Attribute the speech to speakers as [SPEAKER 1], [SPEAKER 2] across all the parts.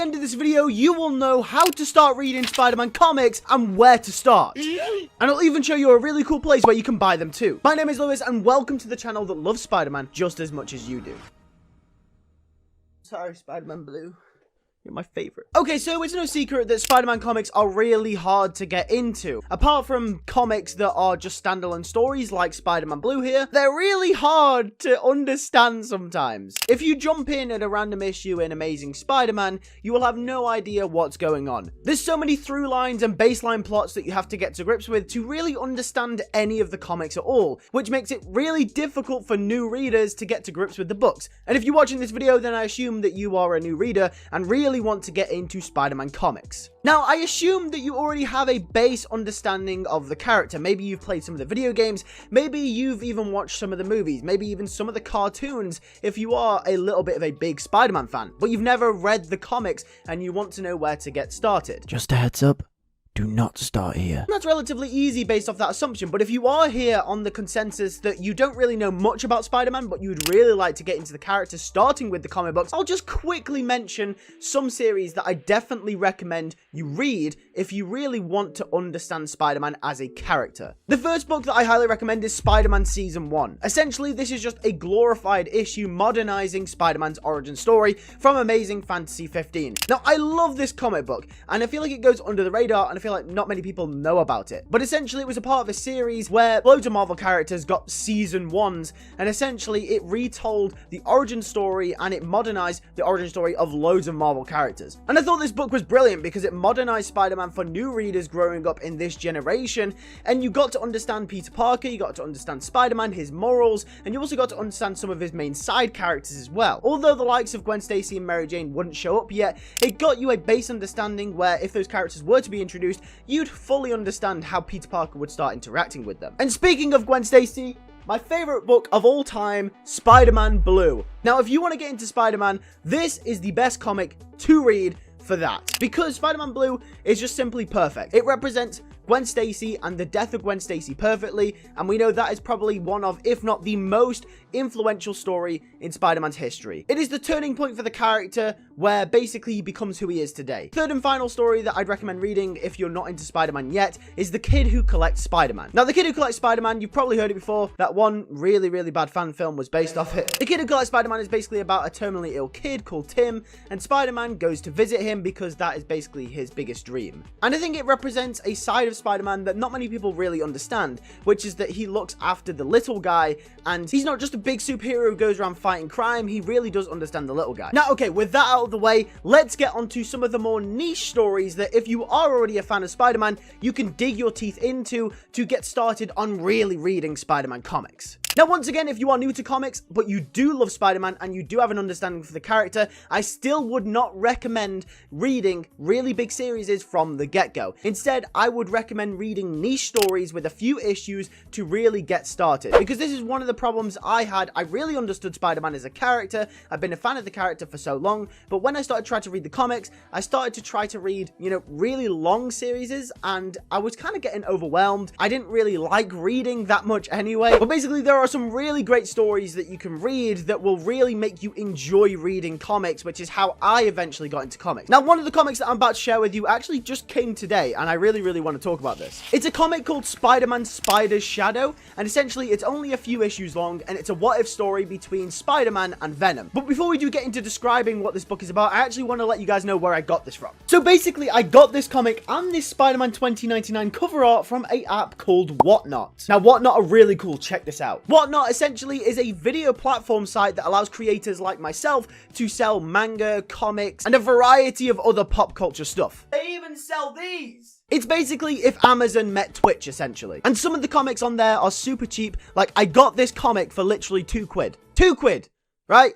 [SPEAKER 1] end of this video, you will know how to start reading Spider-Man comics and where to start. And I'll even show you a really cool place where you can buy them too. My name is Lewis, and welcome to the channel that loves Spider-Man just as much as you do. Sorry, Spider-Man Blue. You're my favorite. Okay, so it's no secret that Spider-Man comics are really hard to get into. Apart from comics that are just standalone stories like Spider-Man Blue here, they're really hard to understand sometimes. If you jump in at a random issue in Amazing Spider-Man, you will have no idea what's going on. There's so many through lines and baseline plots that you have to get to grips with to really understand any of the comics at all, which makes it really difficult for new readers to get to grips with the books. And if you're watching this video, then I assume that you are a new reader and really want to get into Spider-Man comics. Now, I assume that you already have a base understanding of the character. Maybe you've played some of the video games, maybe you've even watched some of the movies, maybe even some of the cartoons if you are a little bit of a big Spider-Man fan, but you've never read the comics and you want to know where to get started.
[SPEAKER 2] Just a heads up. Do not start here.
[SPEAKER 1] And that's relatively easy based off that assumption, but if you are here on the consensus that you don't really know much about Spider-Man, but you'd really like to get into the character starting with the comic books, I'll just quickly mention some series that I definitely recommend you read if you really want to understand Spider-Man as a character. The first book that I highly recommend is Spider-Man Season 1. Essentially, this is just a glorified issue modernizing Spider-Man's origin story from Amazing Fantasy 15. Now, I love this comic book, and I feel like it goes under the radar, and I feel like not many people know about it. But essentially, it was a part of a series where loads of Marvel characters got season 1s, and essentially it retold the origin story and it modernized the origin story of loads of Marvel characters. And I thought this book was brilliant because it modernized Spider-Man for new readers growing up in this generation, and you got to understand Peter Parker, you got to understand Spider-Man, his morals, and you also got to understand some of his main side characters as well. Although the likes of Gwen Stacy and Mary Jane wouldn't show up yet, it got you a base understanding where if those characters were to be introduced, you'd fully understand how Peter Parker would start interacting with them. And speaking of Gwen Stacy, my favorite book of all time, Spider-Man Blue. Now, if you want to get into Spider-Man, this is the best comic to read for that, because Spider-Man Blue is just simply perfect. It represents Gwen Stacy and the death of Gwen Stacy perfectly, and we know that is probably one of, if not the most influential story in Spider-Man's history. It is the turning point for the character where basically he becomes who he is today. Third and final story that I'd recommend reading if you're not into Spider-Man yet is The Kid Who Collects Spider-Man. Now, The Kid Who Collects Spider-Man, you've probably heard it before. That one really, really bad fan film was based off it. The Kid Who Collects Spider-Man is basically about a terminally ill kid called Tim, and Spider-Man goes to visit him because that is basically his biggest dream. And I think it represents a side of Spider-Man that not many people really understand, which is that he looks after the little guy, and he's not just a big superhero who goes around fighting crime, he really does understand the little guy. Now, okay, with that out of the way, let's get on to some of the more niche stories that if you are already a fan of Spider-Man, you can dig your teeth into to get started on really reading Spider-Man comics. Now, once again, if you are new to comics, but you do love Spider-Man and you do have an understanding for the character, I still would not recommend reading really big series from the get-go. Instead, I would recommend reading niche stories with a few issues to really get started. Because this is one of the problems I had. I really understood Spider-Man as a character. I've been a fan of the character for so long, but when I started trying to read the comics, I started to try to read, really long series, and I was kind of getting overwhelmed. I didn't really like reading that much anyway. But basically, there are some really great stories that you can read that will really make you enjoy reading comics, which is how I eventually got into comics. Now, one of the comics that I'm about to share with you actually just came today, and I really want to talk about this. It's a comic called Spider-Man Spider's Shadow, and essentially it's only a few issues long, and it's a what-if story between Spider-Man and Venom. But before we do get into describing what this book is about, I actually want to let you guys know where I got this from. So basically, I got this comic and this Spider-Man 2099 cover art from an app called Whatnot. Now, Whatnot are really cool. Check this out. Whatnot essentially is a video platform site that allows creators like myself to sell manga, comics, and a variety of other pop culture stuff. They even sell these! It's basically if Amazon met Twitch, essentially. And some of the comics on there are super cheap. Like, I got this comic for literally 2 quid. 2 quid, right?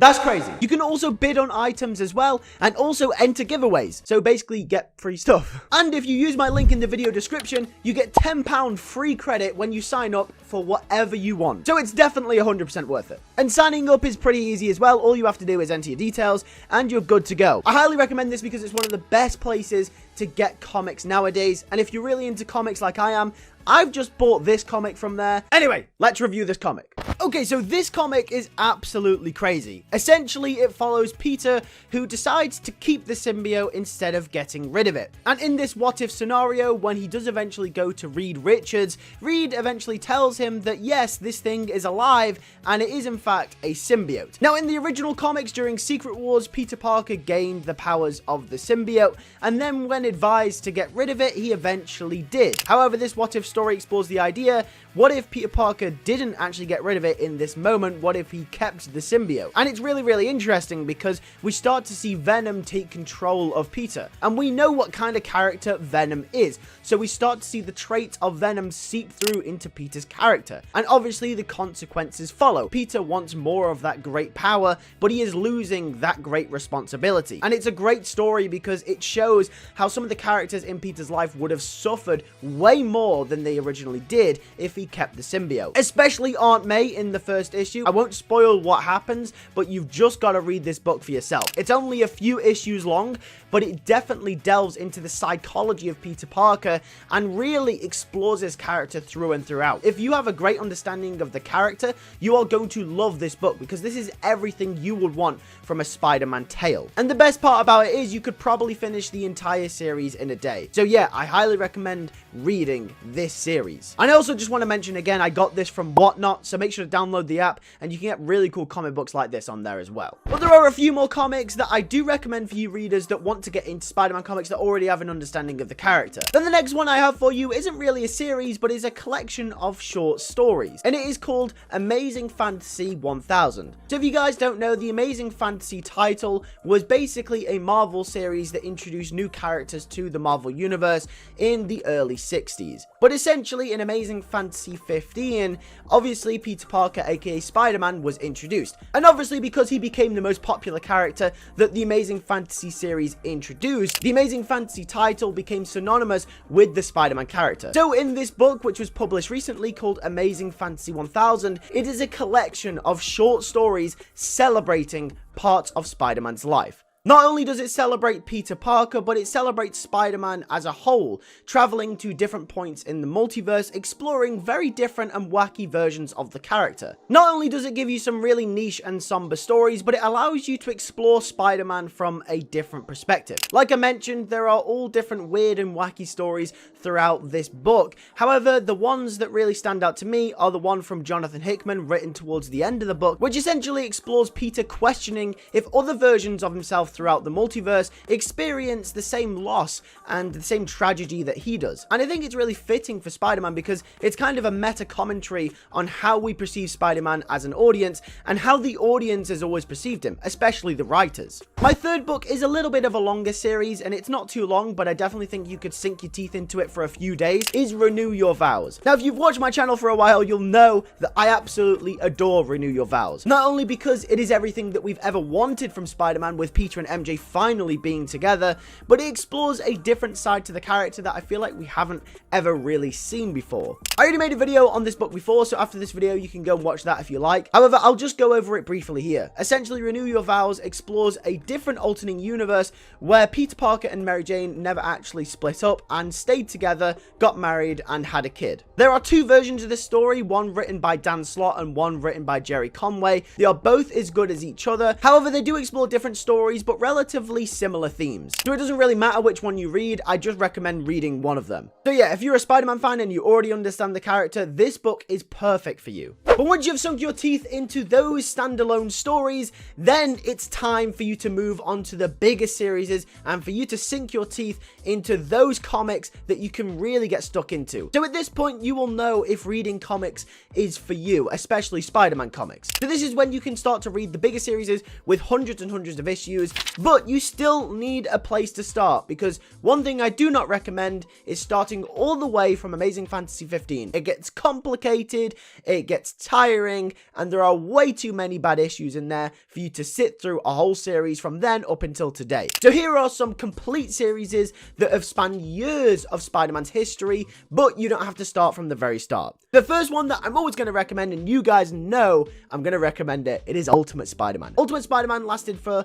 [SPEAKER 1] That's crazy. You can also bid on items as well, and also enter giveaways. So basically get free stuff. And if you use my link in the video description, you get £10 free credit when you sign up for whatever you want. So it's definitely 100% worth it. And signing up is pretty easy as well. All you have to do is enter your details and you're good to go. I highly recommend this because it's one of the best places to get comics nowadays. And if you're really into comics like I am, I've just bought this comic from there. Anyway, let's review this comic. Okay, so this comic is absolutely crazy. Essentially, it follows Peter, who decides to keep the symbiote instead of getting rid of it. And in this what-if scenario, when he does eventually go to Reed Richards, Reed eventually tells him that yes, this thing is alive, and it is in fact a symbiote. Now, in the original comics during Secret Wars, Peter Parker gained the powers of the symbiote, and then when advised to get rid of it, he eventually did. However, this what-if story explores the idea, what if Peter Parker didn't actually get rid of it in this moment? What if he kept the symbiote? And it's really, really interesting because we start to see Venom take control of Peter. And we know what kind of character Venom is. So we start to see the traits of Venom seep through into Peter's character. And obviously the consequences follow. Peter wants more of that great power, but he is losing that great responsibility. And it's a great story because it shows how some of the characters in Peter's life would have suffered way more than they originally did if he kept the symbiote. Especially Aunt May in the first issue. I won't spoil what happens, but you've just got to read this book for yourself. It's only a few issues long, but it definitely delves into the psychology of Peter Parker and really explores his character through and throughout. If you have a great understanding of the character, you are going to love this book because this is everything you would want from a Spider-Man tale. And the best part about it is you could probably finish the entire series in a day. So yeah, I highly recommend reading this series. And I also just want to mention again, I got this from Whatnot, so make sure to download the app and you can get really cool comic books like this on there as well. But there are a few more comics that I do recommend for you readers that want to get into Spider-Man comics that already have an understanding of the character. Then the next one I have for you isn't really a series, but is a collection of short stories, and it is called Amazing Fantasy 1000. So if you guys don't know, the Amazing Fantasy title was basically a Marvel series that introduced new characters to the Marvel Universe in the early 60s. But essentially in Amazing Fantasy 15, obviously Peter Parker aka Spider-Man was introduced. And obviously because he became the most popular character that the Amazing Fantasy series introduced, the Amazing Fantasy title became synonymous with the Spider-Man character. So in this book, which was published recently called Amazing Fantasy 1000, it is a collection of short stories celebrating parts of Spider-Man's life. Not only does it celebrate Peter Parker, but it celebrates Spider-Man as a whole, traveling to different points in the multiverse, exploring very different and wacky versions of the character. Not only does it give you some really niche and somber stories, but it allows you to explore Spider-Man from a different perspective. Like I mentioned, there are all different weird and wacky stories throughout this book. However, the ones that really stand out to me are the one from Jonathan Hickman, written towards the end of the book, which essentially explores Peter questioning if other versions of himself throughout the multiverse experience the same loss and the same tragedy that he does. And I think it's really fitting for Spider-Man because it's kind of a meta commentary on how we perceive Spider-Man as an audience and how the audience has always perceived him, especially the writers. My third book is a little bit of a longer series, and it's not too long, but I definitely think you could sink your teeth into it for a few days, is Renew Your Vows. Now, if you've watched my channel for a while, you'll know that I absolutely adore Renew Your Vows. Not only because it is everything that we've ever wanted from Spider-Man, with Peter and MJ finally being together, but it explores a different side to the character that I feel like we haven't ever really seen before. I already made a video on this book before, so after this video you can go and watch that if you like. However, I'll just go over it briefly here. Essentially, Renew Your Vows explores a different alternate universe where Peter Parker and Mary Jane never actually split up and stayed together, got married, and had a kid. There are two versions of this story, one written by Dan Slott and one written by Jerry Conway. They are both as good as each other. However, they do explore different stories, but relatively similar themes. So it doesn't really matter which one you read, I just recommend reading one of them. So yeah, if you're a Spider-Man fan and you already understand the character, this book is perfect for you. But once you've sunk your teeth into those standalone stories, then it's time for you to move on to the bigger series and for you to sink your teeth into those comics that you can really get stuck into. So at this point, you will know if reading comics is for you, especially Spider-Man comics. So this is when you can start to read the bigger series with hundreds and hundreds of issues, but you still need a place to start, because one thing I do not recommend is starting all the way from Amazing Fantasy 15. It gets complicated, it gets tiring, and there are way too many bad issues in there for you to sit through a whole series from then up until today. So here are some complete series that have spanned years of Spider-Man's history, but you don't have to start from the very start. The first one that I'm always going to recommend, and you guys know I'm going to recommend it, it is Ultimate Spider-Man. Ultimate Spider-Man lasted for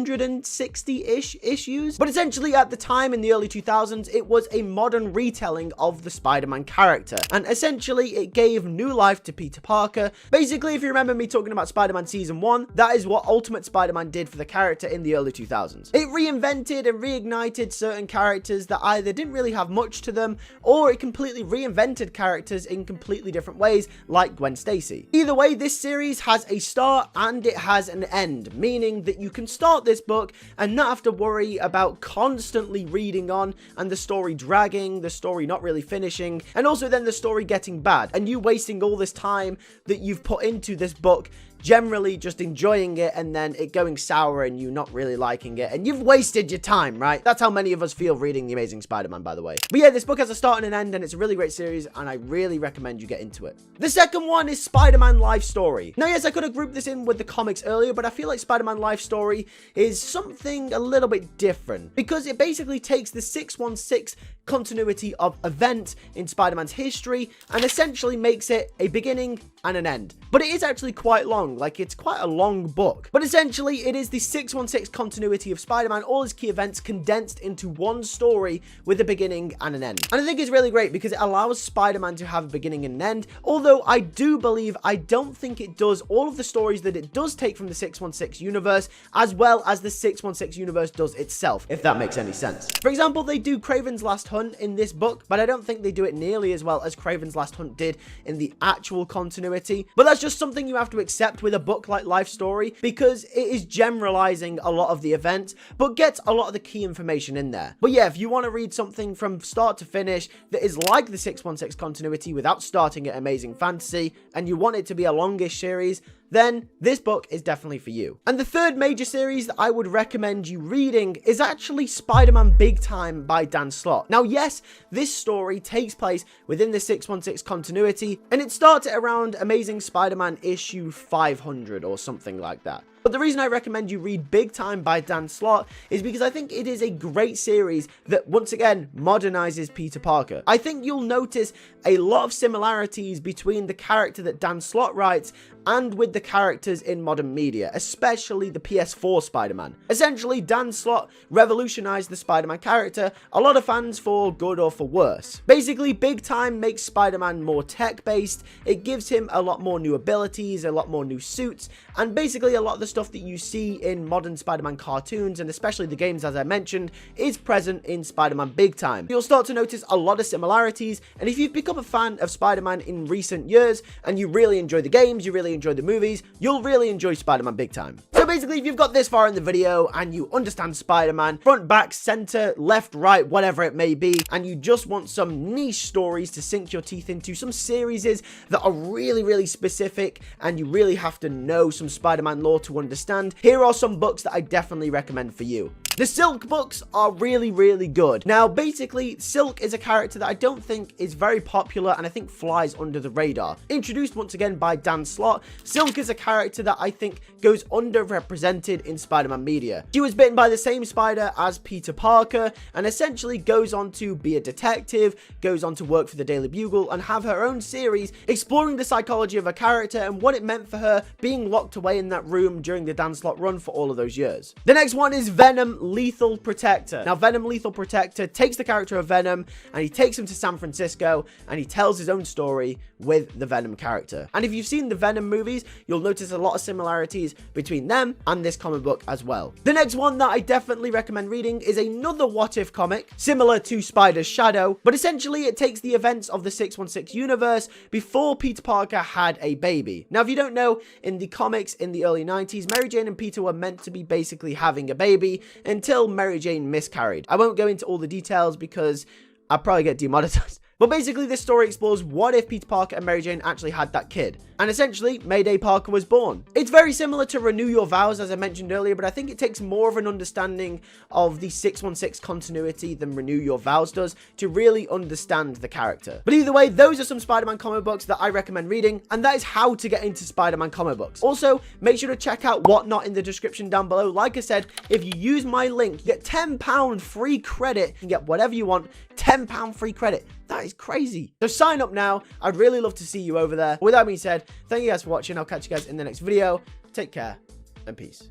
[SPEAKER 1] 160-ish issues. But essentially at the time in the early 2000s, it was a modern retelling of the Spider-Man character. And essentially it gave new life to Peter Parker. Basically, if you remember me talking about Spider-Man Season 1, that is what Ultimate Spider-Man did for the character in the early 2000s. It reinvented and reignited certain characters that either didn't really have much to them, or it completely reinvented characters in completely different ways, like Gwen Stacy. Either way, this series has a start and it has an end, meaning that you can start this book and not have to worry about constantly reading on and the story dragging, the story not really finishing, and also then the story getting bad, and you wasting all this time that you've put into this book generally just enjoying it and then it going sour and you not really liking it, and you've wasted your time, right? That's how many of us feel reading The Amazing Spider-Man, by the way. But yeah, this book has a start and an end, and it's a really great series, and I really recommend you get into it. The second one is Spider-Man Life Story. Now, yes, I could have grouped this in with the comics earlier, but I feel like Spider-Man Life Story is something a little bit different, because it basically takes the 616 continuity of events in Spider-Man's history and essentially makes it a beginning and an end. But it is actually quite long, like it's quite a long book. But essentially it is the 616 continuity of Spider-Man, all his key events condensed into one story with a beginning and an end. And I think it's really great because it allows Spider-Man to have a beginning and an end, although I don't think it does all of the stories that it does take from the 616 universe, as well as the 616 universe does itself, if that makes any sense. For example, they do Kraven's Last Hunt in this book, but I don't think they do it nearly as well as Kraven's Last Hunt did in the actual continuity. But that's just something you have to accept with a book like Life Story, because it is generalizing a lot of the events, but gets a lot of the key information in there. But yeah, if you want to read something from start to finish that is like the 616 continuity without starting at Amazing Fantasy, and you want it to be a longish series, then this book is definitely for you. And the third major series that I would recommend you reading is actually Spider-Man Big Time by Dan Slott. Now, yes, this story takes place within the 616 continuity, and it starts at around Amazing Spider-Man issue 500 or something like that. But the reason I recommend you read Big Time by Dan Slott is because I think it is a great series that, once again, modernizes Peter Parker. I think you'll notice a lot of similarities between the character that Dan Slott writes and with the characters in modern media, especially the PS4 Spider-Man. Essentially, Dan Slott revolutionized the Spider-Man character, a lot of fans for good or for worse. Basically, Big Time makes Spider-Man more tech-based, it gives him a lot more new abilities, a lot more new suits, and basically a lot of the stuff that you see in modern Spider-Man cartoons, and especially the games as I mentioned, is present in Spider-Man Big Time. You'll start to notice a lot of similarities, and if you've become a fan of Spider-Man in recent years, and you really enjoy the games, you really enjoy the movies, you'll really enjoy Spider-Man Big Time. So basically, if you've got this far in the video, and you understand Spider-Man, front, back, center, left, right, whatever it may be, and you just want some niche stories to sink your teeth into, some series that are really, really specific, and you really have to know some Spider-Man lore to understand, here are some books that I definitely recommend for you. The Silk books are really, really good. Now, basically, Silk is a character that I don't think is very popular and I think flies under the radar. Introduced once again by Dan Slott, Silk is a character that I think goes underrepresented in Spider-Man media. She was bitten by the same spider as Peter Parker and essentially goes on to be a detective, goes on to work for the Daily Bugle and have her own series exploring the psychology of a character and what it meant for her being locked away in that room during the Dan Slott run for all of those years. The next one is Venom Lethal Protector. Now, Venom Lethal Protector takes the character of Venom and he takes him to San Francisco and he tells his own story with the Venom character. And if you've seen the Venom movies, you'll notice a lot of similarities between them and this comic book as well. The next one that I definitely recommend reading is another What If comic, similar to Spider's Shadow, but essentially it takes the events of the 616 universe before Peter Parker had a baby. Now, if you don't know, in the comics in the early 90s, Mary Jane and Peter were meant to be basically having a baby until Mary Jane miscarried. I won't go into all the details because I'll probably get demonetized. But basically, this story explores what if Peter Parker and Mary Jane actually had that kid. And essentially, Mayday Parker was born. It's very similar to Renew Your Vows, as I mentioned earlier, but I think it takes more of an understanding of the 616 continuity than Renew Your Vows does to really understand the character. But either way, those are some Spider-Man comic books that I recommend reading, and that is how to get into Spider-Man comic books. Also, make sure to check out Whatnot in the description down below. Like I said, if you use my link, you get £10 free credit. You can get whatever you want, £10 free credit. That is crazy. So sign up now. I'd really love to see you over there. With that being said, thank you guys for watching. I'll catch you guys in the next video. Take care and peace.